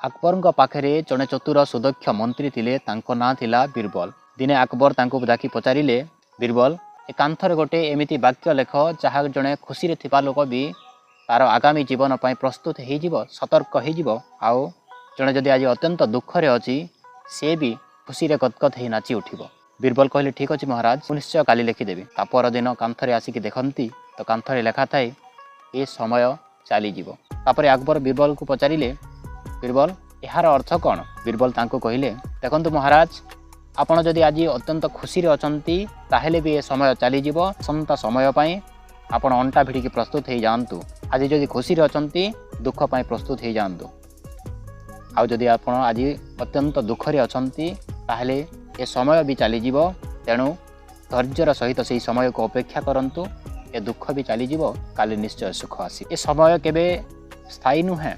अकबर पाखे जड़े चतुर सुदक्ष मंत्री थिले तांको ना थिला बीरबल। दिने अकबर तांको डाकी पचारिले बीरबल ए कांथर गोटे एमिति वाक्य लेख जहाँ जड़े खुशी थिबा लोक भी तार आगामी जीवन पर प्रस्तुत हो सतर्क हो आउ जड़े जदि आज अत्यंत दुखरे अच्छी सी भी खुशी गदगद हो नाची उठिब। बीरबल कहले ठीक अच्छे महाराज मु निश्चय काली लिखिदेवी। तापर दिन कांथरे आसिक देखती तो कांथरे लेखा थाए ये समय चलीज। तापर अकबर बीरबल को पचारिले बीरबल यार अर्थ कौन? बीरबल तांको कहले देखंतु महाराज आपण जदि आज अत्यंत खुशी अच्छी ताहेले भी ये समय चलीज। आसंता समय पाई आपण अंटा भिड़िकी प्रस्तुत हो जातु। आज जदि खुशी अच्छी दुख पाई प्रस्तुत हो जातु। आउ जदि आपण आज अत्यंत दुखरे अच्छी ताहेले ए समय भी चलीज। तेणु धैर्यर सहित से समय को अपेक्षा करंतु। ए दुख भी चलीज काली निश्चय सुख आसी। ए समय केबे स्थायी नुहे।